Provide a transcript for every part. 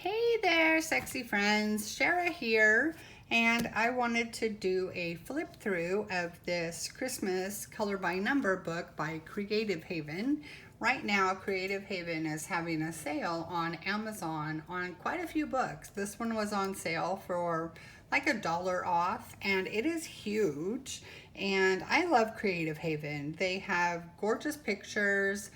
Hey there, sexy friends. Shara here, and I wanted to do a flip through of this Christmas color by number book by Creative Haven. Right now, Creative Haven is having a sale on Amazon on quite a few books. This one was on sale for like $1 off, and it is huge. And I love Creative Haven. They have gorgeous pictures.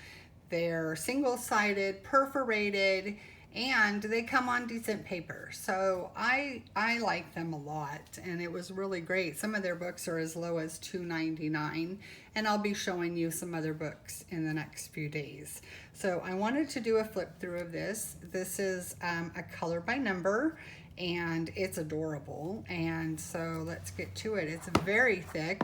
They're single-sided, perforated, and they come on decent paper. So I like them a lot, and it was really great. Some of their books are as low as $2.99, and I'll be showing you some other books in the next few days. So I wanted to do a flip through of this. This is a color by number, and it's adorable. And so let's get to it. It's very thick.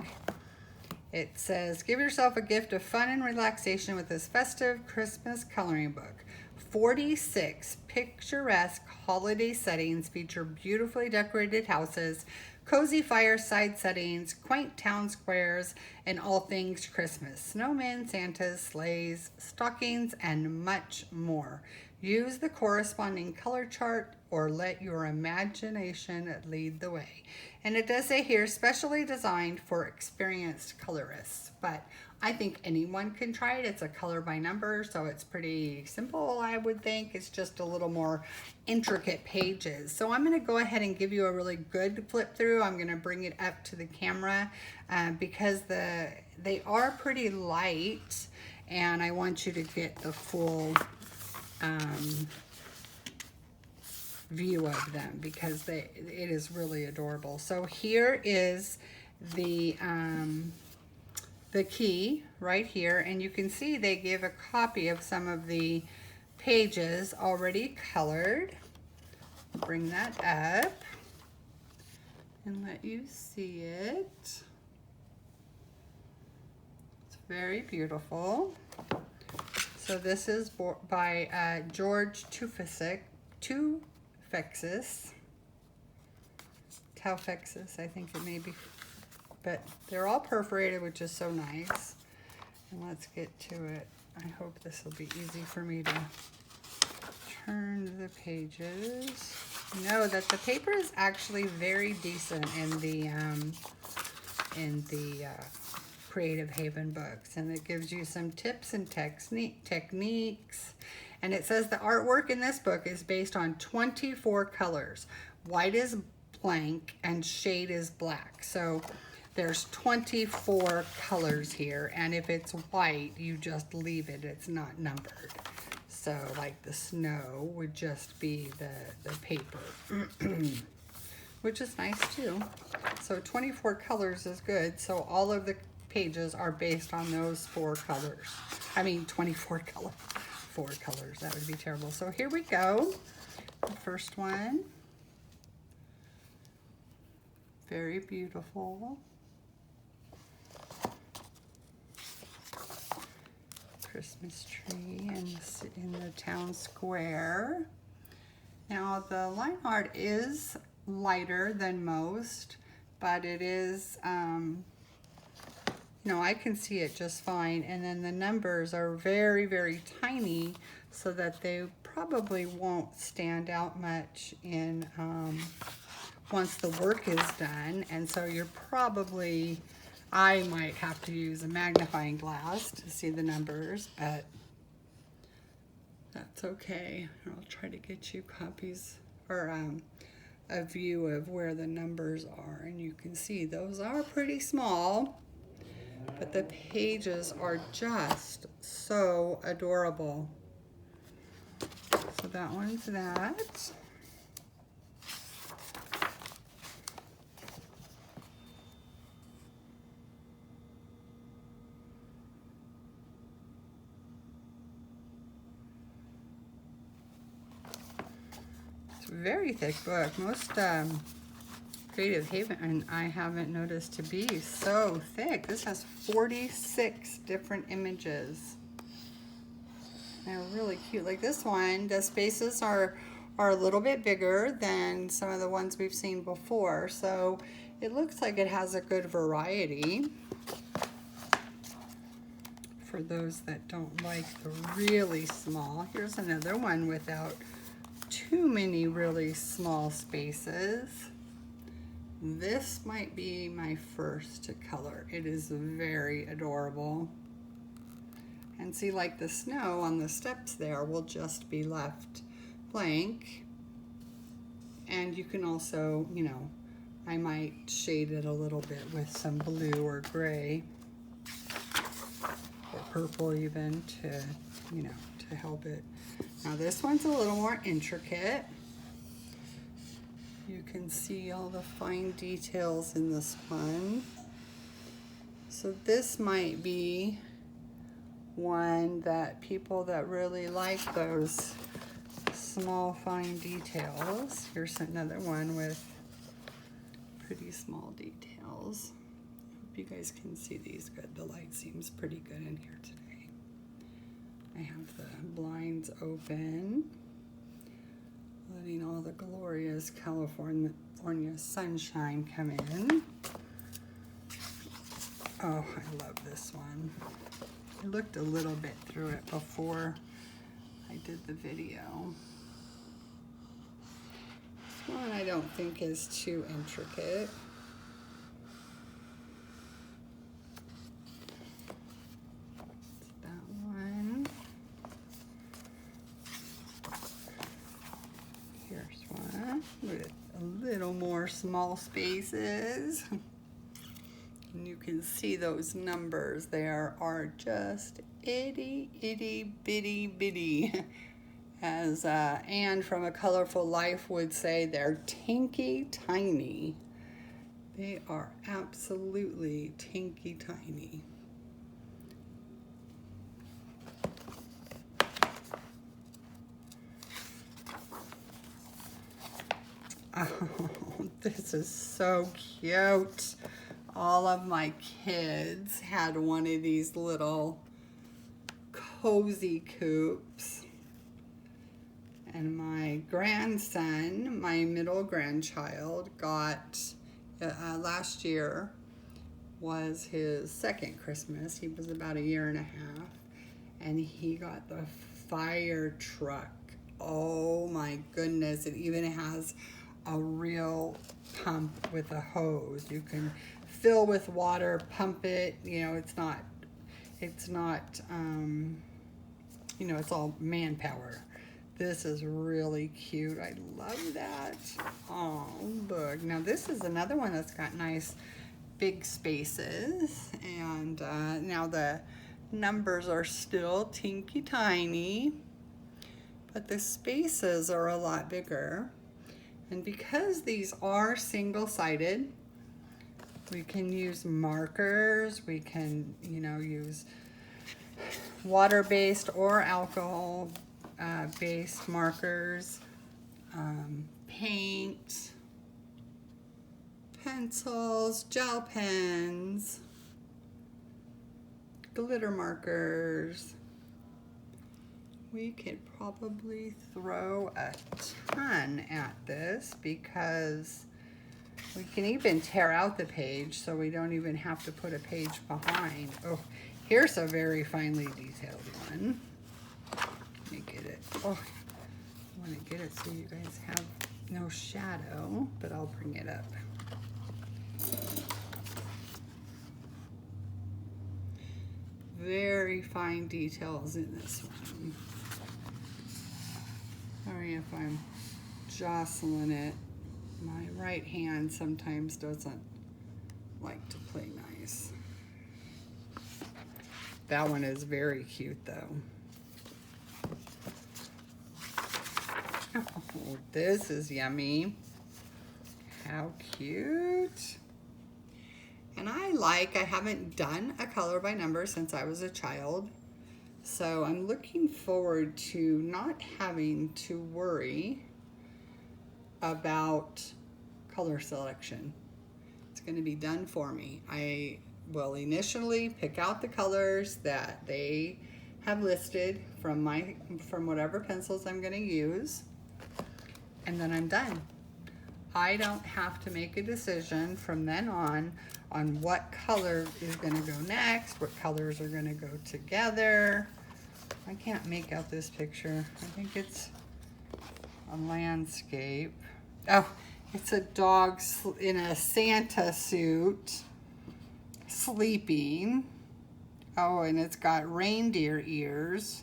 It says, give yourself a gift of fun and relaxation with this festive Christmas coloring book. 46 picturesque holiday settings feature beautifully decorated houses, cozy fireside settings, quaint town squares, and all things Christmas. Snowmen, Santas, sleighs, stockings, and much more. Use the corresponding color chart or let your imagination lead the way. And it does say here, specially designed for experienced colorists. But I think anyone can try it. It's a color by number, so it's pretty simple, I would think. It's just a little more intricate pages. So I'm going to go ahead and give you a really good flip through. I'm going to bring it up to the camera because they are pretty light, and I want you to get the full view of them because it is really adorable. So here is the key right here, and you can see they give a copy of some of the pages already colored. I'll bring that up and let you see it. It's very beautiful. So this is by George Taufexis, I think it may be. But they're all perforated, which is so nice. And let's get to it. I hope this will be easy for me to turn the pages. Know that the paper is actually very decent in the Creative Haven books, and it gives you some tips and techniques. And it says the artwork in this book is based on 24 colors. White is blank and shade is black. So there's 24 colors here, and if it's white, you just leave it. It's not numbered. So like the snow would just be the paper, which is nice too. So 24 colors is good. So all of the pages are based on those 4 colors. I mean 24 colors. 4 colors, that would be terrible. So here we go. The first one. Very beautiful. Christmas tree in the town square. Now the line art is lighter than most, but it is, I can see it just fine. And then the numbers are very, very tiny so that they probably won't stand out much in once the work is done. And so you're probably, I might have to use a magnifying glass to see the numbers, but that's okay. I'll try to get you copies or a view of where the numbers are, and you can see those are pretty small, but the pages are just so adorable. So that one's that. Very thick book. Most Creative Haven, and I haven't noticed to be so thick. This has 46 different images. They're really cute. Like this one, the spaces are a little bit bigger than some of the ones we've seen before. So it looks like it has a good variety for those that don't like the really small. Here's another one without too many really small spaces. This might be my first to color. It is very adorable. And see, like the snow on the steps there will just be left blank. And you can also, you know, I might shade it a little bit with some blue or gray or purple even to, you know, to help it. Now this one's a little more intricate. You can see all the fine details in this one. So this might be one that people that really like those small fine details. Here's another one with pretty small details. Hope you guys can see these good. The light seems pretty good in here today. I have the blinds open, letting all the glorious California sunshine come in. Oh, I love this one. I looked a little bit through it before I did the video. This one I don't think is too intricate. That one. Here's one with a little more small spaces. And you can see those numbers there are just itty bitty bitty. As Anne from A Colorful Life would say, they're tinky tiny. They are absolutely tinky tiny. Oh, this is so cute. All of my kids had one of these little cozy coops. And my grandson, my middle grandchild, got, last year was his second Christmas. He was about 1.5 years, and he got the fire truck. Oh my goodness, it even has a real pump with a hose. You can fill with water, pump it, you know, it's not, you know, it's all manpower. This is really cute. I love that. Oh, look. Now this is another one that's got nice big spaces. And now the numbers are still tinky tiny, but the spaces are a lot bigger. And because these are single-sided, we can use markers. We can, you know, use water-based or alcohol based markers, paint, pencils, gel pens, glitter markers. We could probably throw a ton at this because we can even tear out the page so we don't even have to put a page behind. Oh, here's a very finely detailed one. Let me get it. Oh, I want to get it so you guys have no shadow, but I'll bring it up. Very fine details in this one. Sorry if I'm jostling it. My right hand sometimes doesn't like to play nice. That one is very cute though. Oh, this is yummy. How cute. And I haven't done a color by number since I was a child. So I'm looking forward to not having to worry about color selection. It's going to be done for me. I will initially pick out the colors that they have listed from whatever pencils I'm going to use, and then I'm done. I don't have to make a decision from then on what color is going to go next, what colors are going to go together. I can't make out this picture. I think it's a landscape. Oh, it's a dog in a Santa suit sleeping. Oh, and it's got reindeer ears.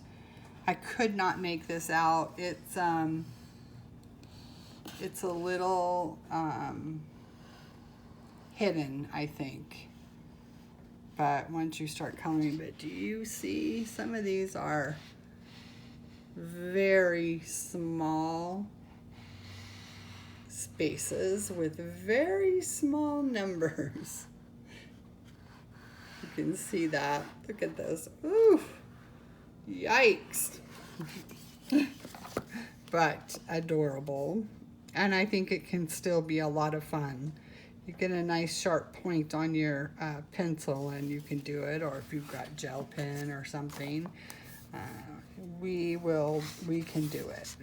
I could not make this out. It's a little hidden, I think. But once you start coloring, but do you see some of these are very small spaces with very small numbers. You can see that. Look at this. Ooh, yikes. But adorable. And I think it can still be a lot of fun. You get a nice sharp point on your pencil and you can do it, or if you've got gel pen or something, we can do it.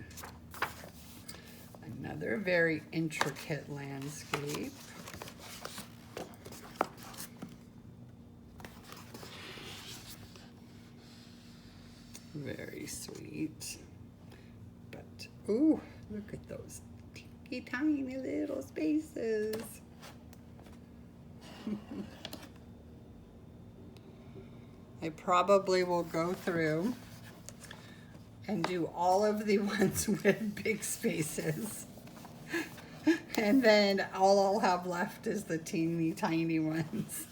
Another very intricate landscape. Very sweet. But, ooh, look at those teeny tiny little spaces. I probably will go through and do all of the ones with big spaces. And then all I'll have left is the teeny tiny ones.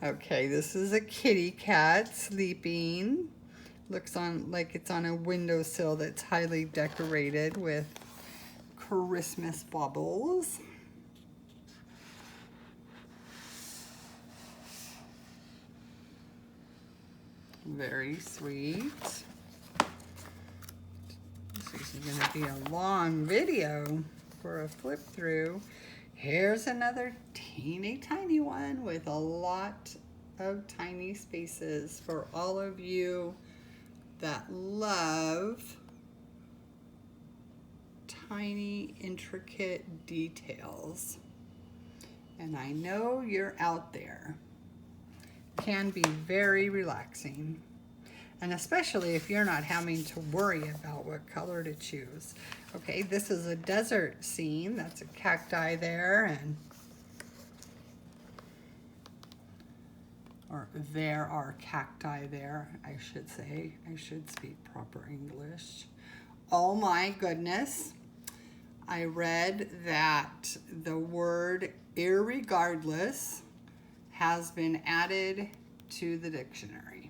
Okay, this is a kitty cat sleeping. Looks like it's on a windowsill that's highly decorated with Christmas baubles. Very sweet. This is going to be a long video for a flip through. Here's another teeny tiny one with a lot of tiny spaces for all of you that love tiny, intricate details. And I know you're out there. Can be very relaxing, and especially if you're not having to worry about what color to choose. Okay, this is a desert scene. That's a cacti there, and or there are cacti there, I should say. I should speak proper English. Oh my goodness. I read that the word irregardless has been added to the dictionary.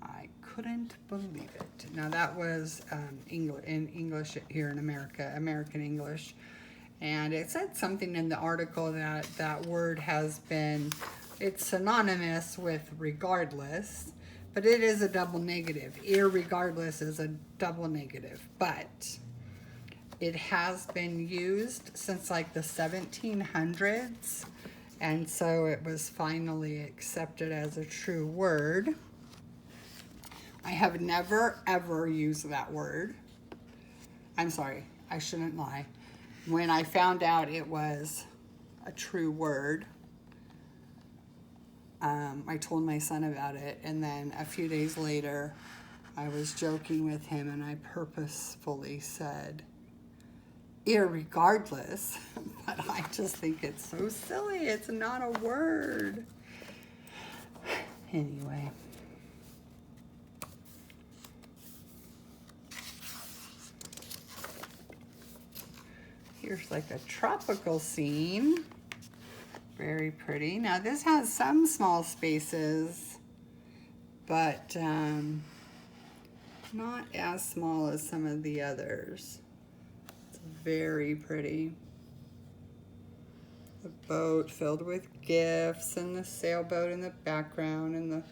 I couldn't believe it. Now that was in English here in America, American English. And it said something in the article that that word has been, it's synonymous with regardless, but it is a double negative. Irregardless is a double negative, but it has been used since like the 1700s. And so it was finally accepted as a true word. I have never, ever used that word. I'm sorry, I shouldn't lie. When I found out it was a true word, I told my son about it. And then a few days later, I was joking with him and I purposefully said, irregardless, but I just think it's so silly. It's not a word. Anyway. Here's like a tropical scene. Very pretty. Now this has some small spaces, but not as small as some of the others. Very pretty. The boat filled with gifts and the sailboat in the background and the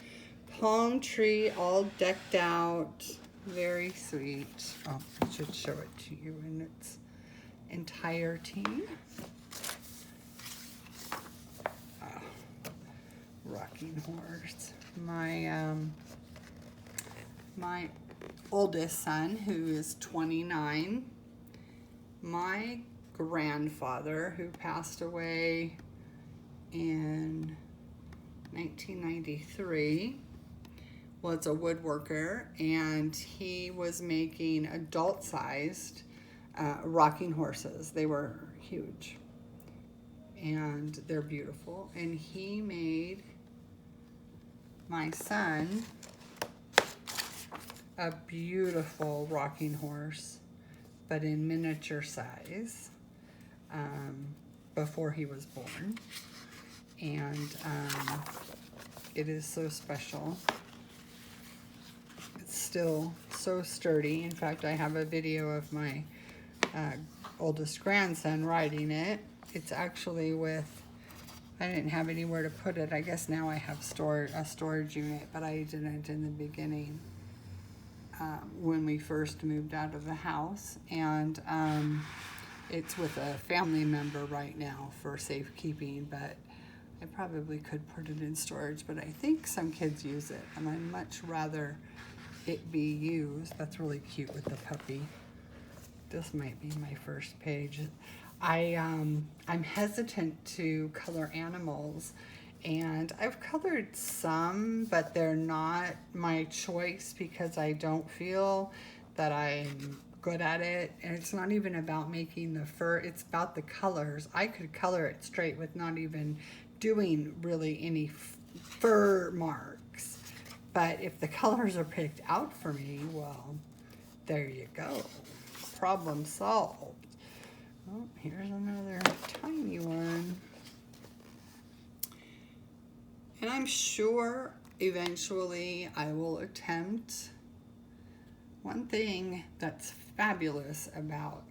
palm tree all decked out. Very sweet. Oh, I should show it to you in its entirety. Oh, rocking horse. My oldest son, who is 29, my grandfather, who passed away in 1993, well, it's a woodworker, and he was making adult-sized rocking horses. They were huge, and they're beautiful. And he made my son a beautiful rocking horse, but in miniature size, before he was born. And it is so special. It's still so sturdy. In fact, I have a video of my oldest grandson riding it. It's actually with, I didn't have anywhere to put it. I guess now I have a storage unit, but I didn't in the beginning when we first moved out of the house. And it's with a family member right now for safekeeping, but I probably could put it in storage, but I think some kids use it, and I'd much rather it be used. That's really cute with the puppy. This might be my first page. I'm hesitant to color animals, and I've colored some, but they're not my choice because I don't feel that I'm good at it. And it's not even about making the fur, it's about the colors. I could color it straight with not even doing really any fur marks, but if the colors are picked out for me, well, there you go, problem solved. Oh, here's another tiny one. And I'm sure eventually I will attempt. One thing that's fabulous about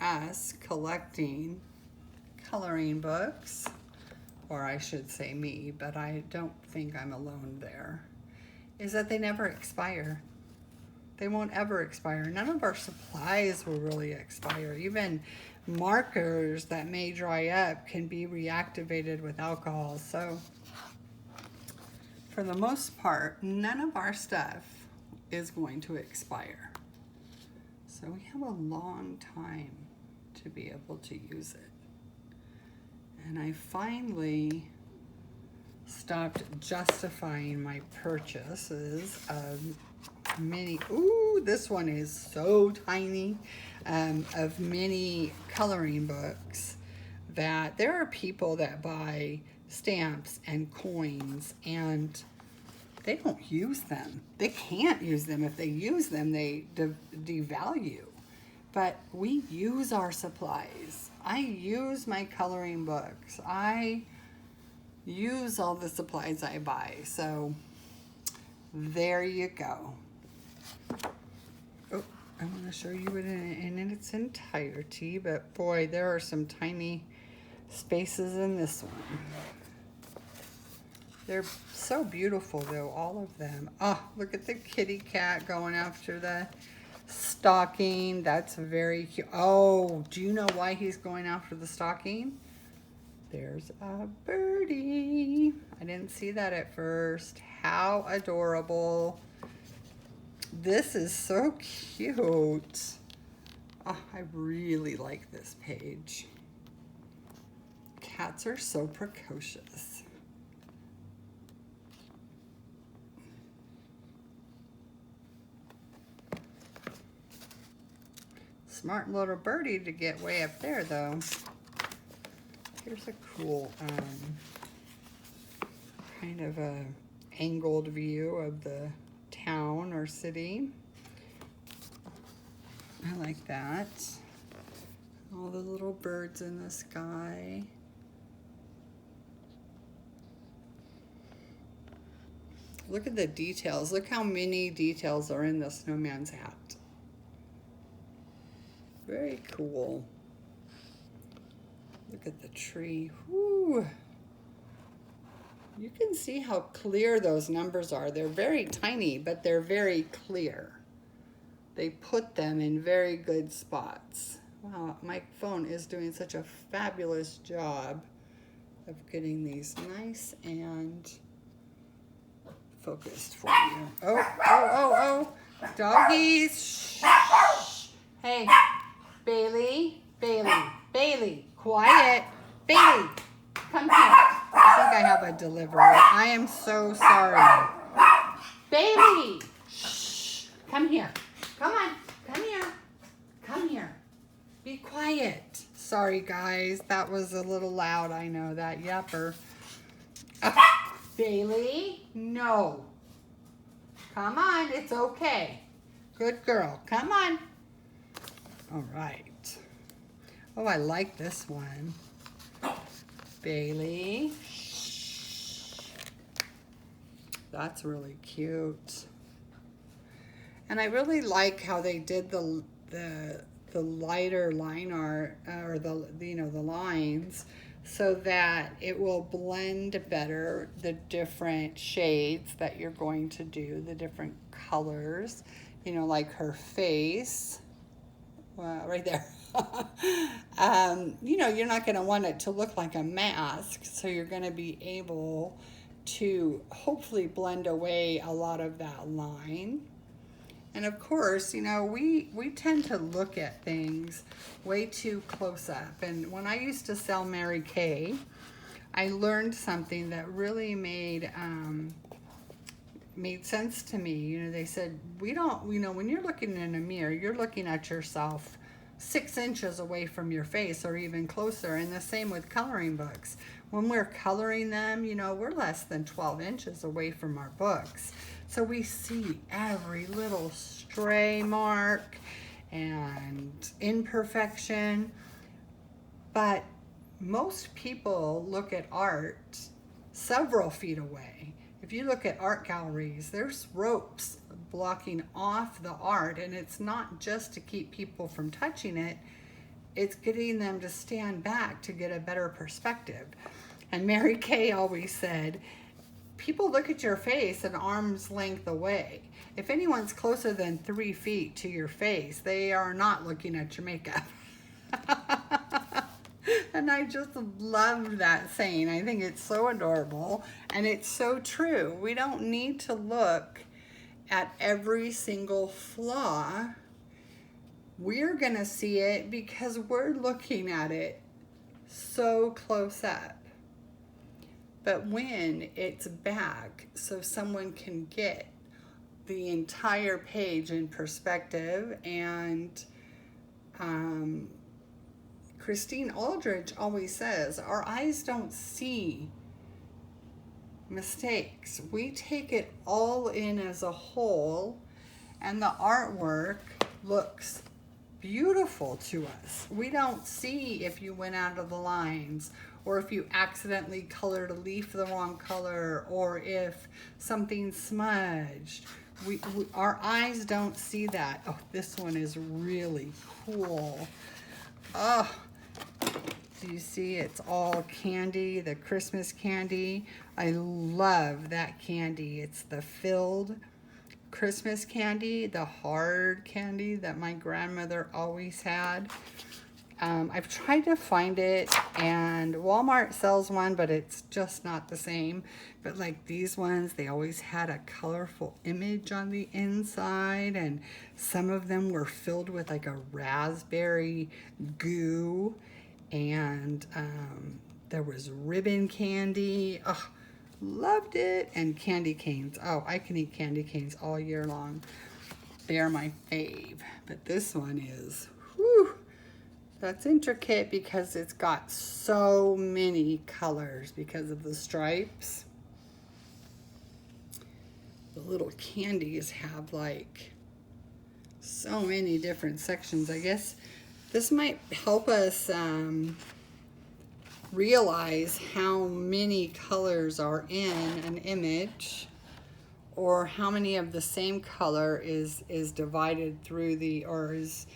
us collecting coloring books, or I should say me, but I don't think I'm alone there, is that they never expire. They won't ever expire. None of our supplies will really expire. Even markers that may dry up can be reactivated with alcohol. So for the most part, none of our stuff is going to expire. So we have a long time to be able to use it. And I finally stopped justifying my purchases of many, ooh, this one is so tiny, of many coloring books, that there are people that buy stamps and coins and they don't use them. They can't use them. If they use them, they devalue. But we use our supplies. I use my coloring books. I use all the supplies I buy. So there you go. Oh, I want to show you it in its entirety, but boy, there are some tiny spaces in this one. They're so beautiful though, all of them. Oh, look at the kitty cat going after the stocking. That's very cute. Oh, do you know why he's going after the stocking? There's a birdie. I didn't see that at first. How adorable. This is so cute. Oh, I really like this page. Cats are so precocious. Smart little birdie to get way up there though. Here's a cool kind of a angled view of the town or city. I like that. All the little birds in the sky. Look at the details. Look how many details are in the snowman's hat. Very cool. Look at the tree. Whoo. You can see how clear those numbers are. They're very tiny, but they're very clear. They put them in very good spots. Wow, my phone is doing such a fabulous job of getting these nice and focused for you. Oh. Doggies. Shh. Hey, Bailey, quiet. Bailey, come here. I think I have a delivery. I am so sorry. Bailey! Shh! Come here. Come on. Come here. Come here. Be quiet. Sorry, guys. That was a little loud. I know that yapper. Bailey, no. Come on. It's okay. Good girl. Come on. All right. Oh, I like this one. Bailey. That's really cute. And I really like how they did the lighter line art, or the lines, so that it will blend better the different shades that you're going to do, the different colors, like her face. Right there. You're not going to want it to look like a mask, so you're going to be able to hopefully blend away a lot of that line. And of course, we tend to look at things way too close up. And when I used to sell Mary Kay, I learned something that really made sense to me. They said, when you're looking in a mirror, you're looking at yourself 6 inches away from your face, or even closer. And the same with coloring books. When we're coloring them, we're less than 12 inches away from our books. So we see every little stray mark and imperfection. But most people look at art several feet away. If you look at art galleries, there's ropes blocking off the art, and it's not just to keep people from touching it, it's getting them to stand back to get a better perspective. And Mary Kay always said, people look at your face an arm's length away. If anyone's closer than 3 feet to your face, they are not looking at your makeup. And I just love that saying. I think it's so adorable, and it's so true. We don't need to look at every single flaw. We're gonna see it because we're looking at it so close up. But when it's back, so someone can get the entire page in perspective, and Christine Aldrich always says, our eyes don't see mistakes. We take it all in as a whole, and the artwork looks beautiful to us. We don't see if you went out of the lines, or if you accidentally colored a leaf the wrong color, or if something's smudged. Our eyes don't see that. Oh, this one is really cool. Oh, do you see it's all candy, the Christmas candy? I love that candy. It's the filled Christmas candy, the hard candy that my grandmother always had. I've tried to find it, and Walmart sells one, but it's just not the same. But like these ones, they always had a colorful image on the inside, and some of them were filled with like a raspberry goo, and there was ribbon candy. Oh, loved it. And candy canes. Oh, I can eat candy canes all year long. They're my fave. But this one is, whew, that's intricate because it's got so many colors because of the stripes. The little candies have like so many different sections. I guess this might help us realize how many colors are in an image, or how many of the same color is divided through or is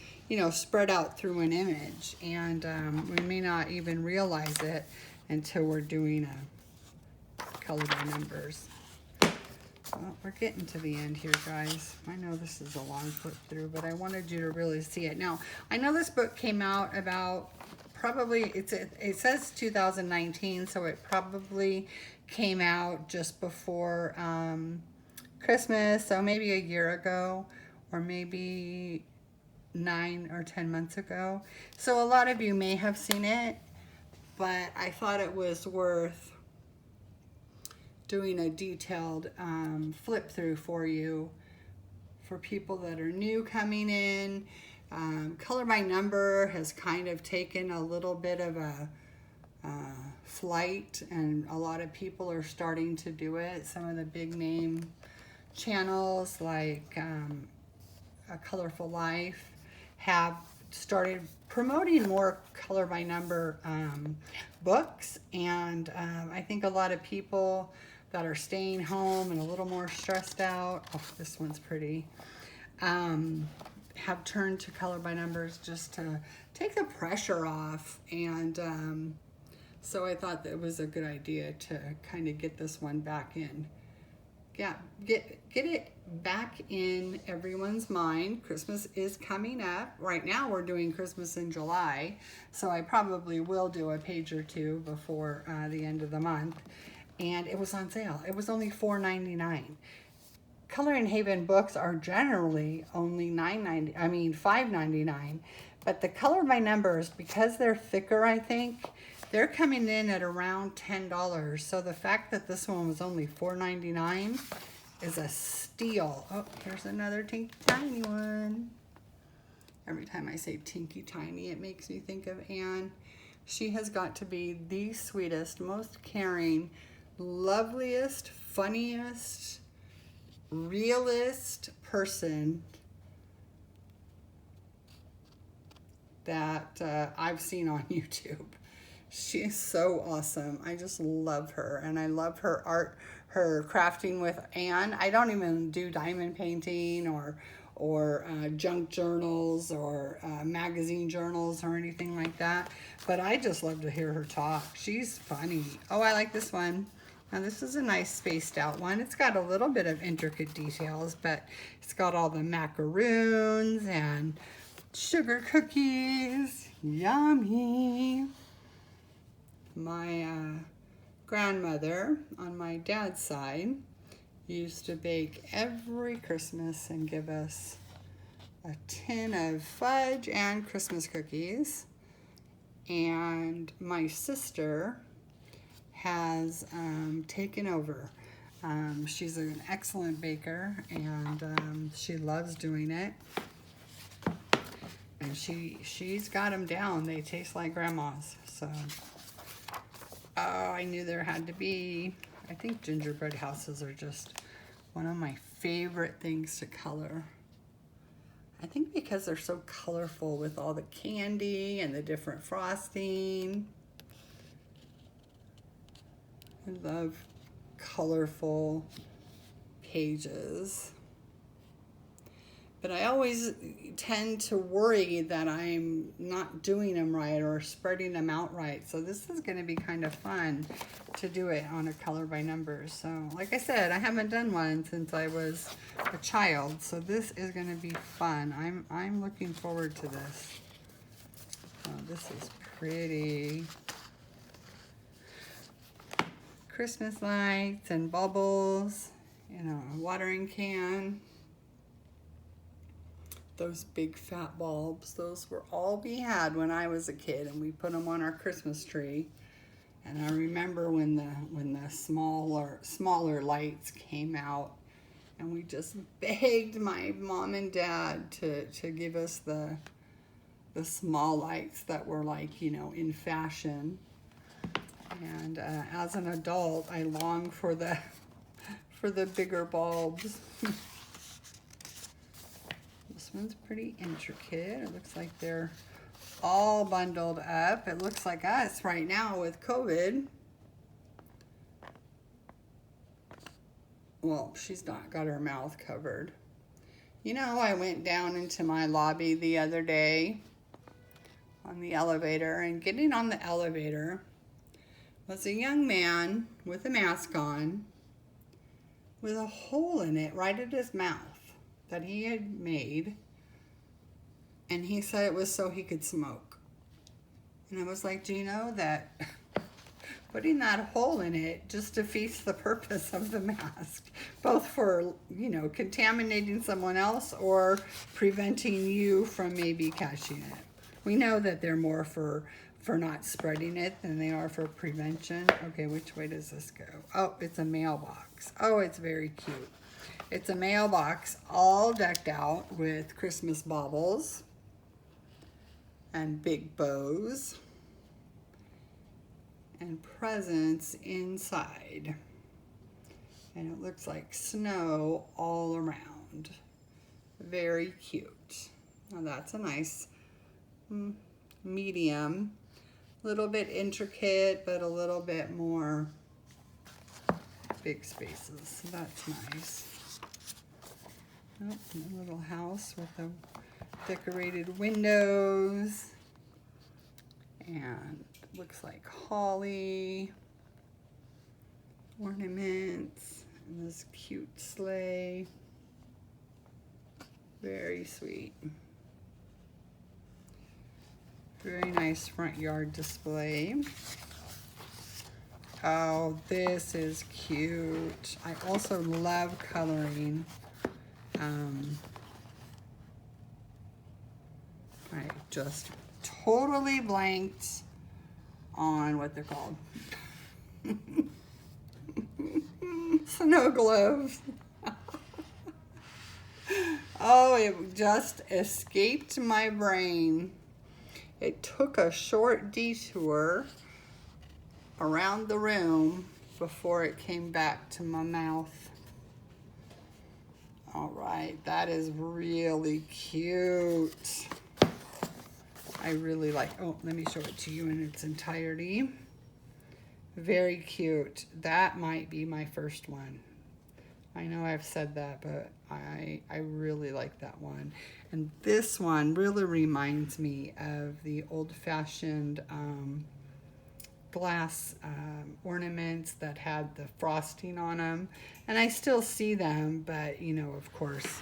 spread out through an image. And we may not even realize it until we're doing a color by numbers. Well, we're getting to the end here, guys. I know this is a long flip through, but I wanted you to really see it. Now, I know this book came out about it says 2019, so it probably came out just before Christmas, so maybe a year ago, or maybe 9 or 10 months ago. So a lot of you may have seen it, but I thought it was worth doing a detailed flip through for you for people that are new coming in. Color by number has kind of taken a little bit of a flight, and a lot of people are starting to do it. Some of the big name channels like A Colorful Life have started promoting more color by number books, and I think a lot of people that are staying home and a little more stressed out, oh, this one's pretty, have turned to color by numbers just to take the pressure off. And so I thought that it was a good idea to kind of get this one back in. Yeah, get it back in everyone's mind. Christmas is coming up. Right now we're doing Christmas in July, so I probably will do a page or two before the end of the month. And it was on sale. It was only $4.99. Coloring Haven books are generally only $5.99, but the color by numbers, because they're thicker, I think, they're coming in at around $10. So the fact that this one was only $4.99 is a steal. Oh, here's another tinky tiny one. Every time I say tinky tiny, it makes me think of Anne. She has got to be the sweetest, most caring, loveliest, funniest, realist person that I've seen on YouTube. She's so awesome. I just love her, and I love her art, her crafting with Anne. I don't even do diamond painting or junk journals or magazine journals or anything like that, but I just love to hear her talk. She's funny. Oh, I like this one. Now this is a nice spaced out one. It's got a little bit of intricate details, but it's got all the macaroons and sugar cookies. Yummy. My grandmother on my dad's side used to bake every Christmas and give us a tin of fudge and Christmas cookies. And my sister has taken over. She's an excellent baker, and she loves doing it. And she's got them down. They taste like grandma's. So, oh, I knew there had to be. I think gingerbread houses are just one of my favorite things to color. I think because they're so colorful with all the candy and the different frosting. I love colorful pages. But I always tend to worry that I'm not doing them right or spreading them out right. So this is going to be kind of fun to do it on a color by numbers. So like I said, I haven't done one since I was a child. So this is going to be fun. I'm looking forward to this. Oh, this is pretty. Christmas lights and bubbles, you know, a watering can. Those big fat bulbs, those were all we had when I was a kid, and we put them on our Christmas tree. And I remember when the smaller lights came out, and we just begged my mom and dad to give us the small lights that were, like, you know, in fashion. And as an adult, I long for the bigger bulbs. This one's pretty intricate. It looks like they're all bundled up. It looks like us right now with COVID. Well, she's not got her mouth covered. You know, I went down into my lobby the other day on the elevator, and getting on the elevator was a young man with a mask on with a hole in it right at his mouth that he had made, and he said it was so he could smoke. And I was like, do you know that putting that hole in it just defeats the purpose of the mask, both for, you know, contaminating someone else or preventing you from maybe catching it, We know that they're more for not spreading it than they are for prevention. Okay, which way does this go? Oh, it's a mailbox. Oh, it's very cute. It's a mailbox all decked out with Christmas baubles and big bows and presents inside. And it looks like snow all around. Very cute. Now that's a nice medium. A little bit intricate, but a little bit more big spaces. So that's nice. Oh, a little house with the decorated windows. And looks like holly ornaments. And this cute sleigh. Very sweet. Very nice front yard display. Oh, this is cute. I also love coloring. I just totally blanked on what they're called. Snow globes. Oh, it just escaped my brain. It took a short detour around the room before it came back to my mouth. All right, that is really cute. I really like, oh, let me show it to you in its entirety. Very cute. That might be my first one. I know I've said that, but I really like that one. And this one really reminds me of the old-fashioned glass ornaments that had the frosting on them. And I still see them, but you know, of course,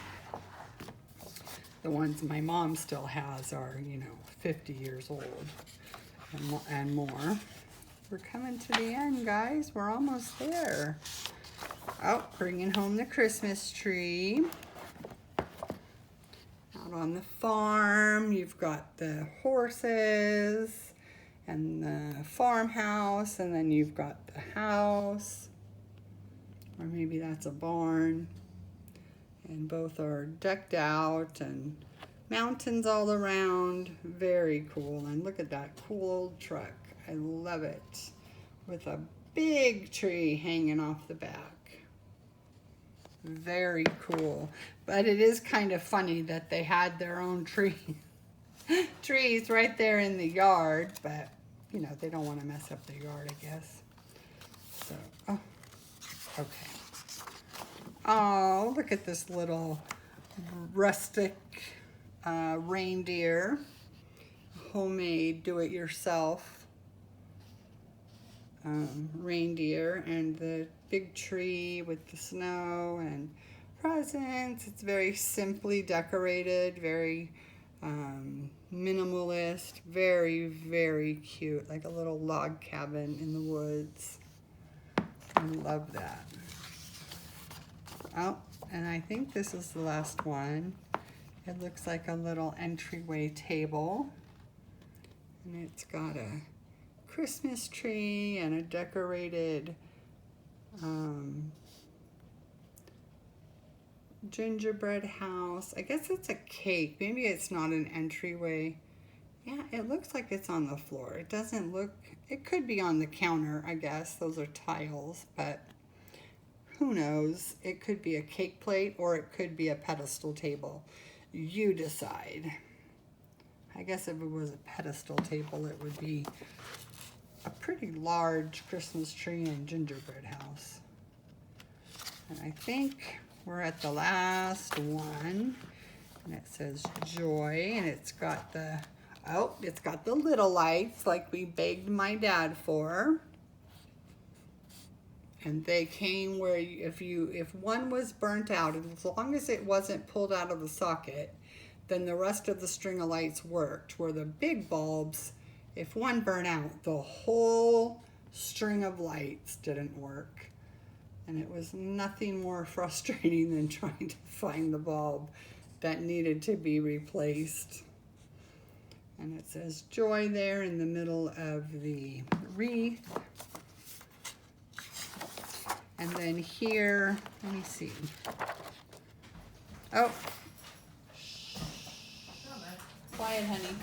the ones my mom still has are, you know, 50 years old and more. We're coming to the end, guys. We're almost there. Oh, bringing home the Christmas tree. Out on the farm, you've got the horses and the farmhouse, and then you've got the house, or maybe that's a barn. And both are decked out and mountains all around. Very cool. And look at that cool old truck. I love it. With a big tree hanging off the back. Very cool. But it is kind of funny that they had their own trees right there in the yard, but you know, they don't want to mess up the yard, I guess. So, oh, okay. Oh, look at this little rustic reindeer. Homemade, do-it-yourself reindeer, and the big tree with the snow and presents. It's very simply decorated, very minimalist, very, very cute, like a little log cabin in the woods. I love that. Oh, and I think this is the last one. It looks like a little entryway table, and it's got a Christmas tree and a decorated gingerbread house. I guess it's a cake. Maybe it's not an entryway. Yeah, it looks like it's on the floor. It doesn't look, it could be on the counter, I guess. Those are tiles, but who knows? It could be a cake plate or it could be a pedestal table. You decide. I guess if it was a pedestal table, it would be a pretty large Christmas tree and gingerbread house. And I think we're at the last one, and it says joy, and it's got the, oh, it's got the little lights like we begged my dad for. And they came where if one was burnt out, as long as it wasn't pulled out of the socket, then the rest of the string of lights worked. Where the big bulbs, if one burnt out, the whole string of lights didn't work. And it was nothing more frustrating than trying to find the bulb that needed to be replaced. And it says joy there in the middle of the wreath. And then here, let me see. Oh, quiet, honey.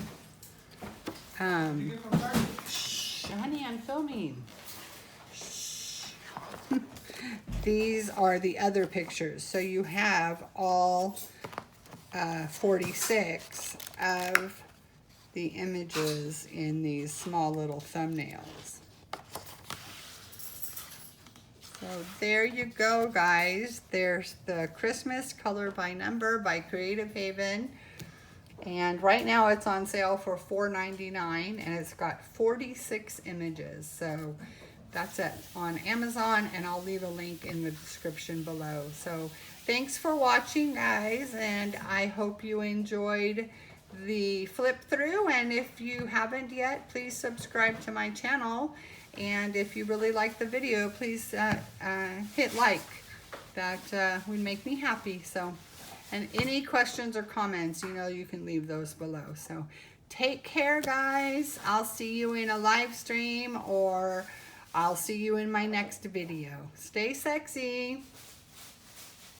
Shh, honey, I'm filming. Shh. These are the other pictures. So you have all 46 of the images in these small little thumbnails. So there you go, guys. There's the Christmas Color by Number by Creative Haven. And right now it's on sale for $4.99, and it's got 46 images. So that's it on Amazon, and I'll leave a link in the description below. So thanks for watching, guys, and I hope you enjoyed the flip through. And if you haven't yet, please subscribe to my channel. And if you really like the video, please hit like. That would make me happy. So, and any questions or comments, you know, you can leave those below. So take care, guys. I'll see you in a live stream, or I'll see you in my next video. Stay sexy.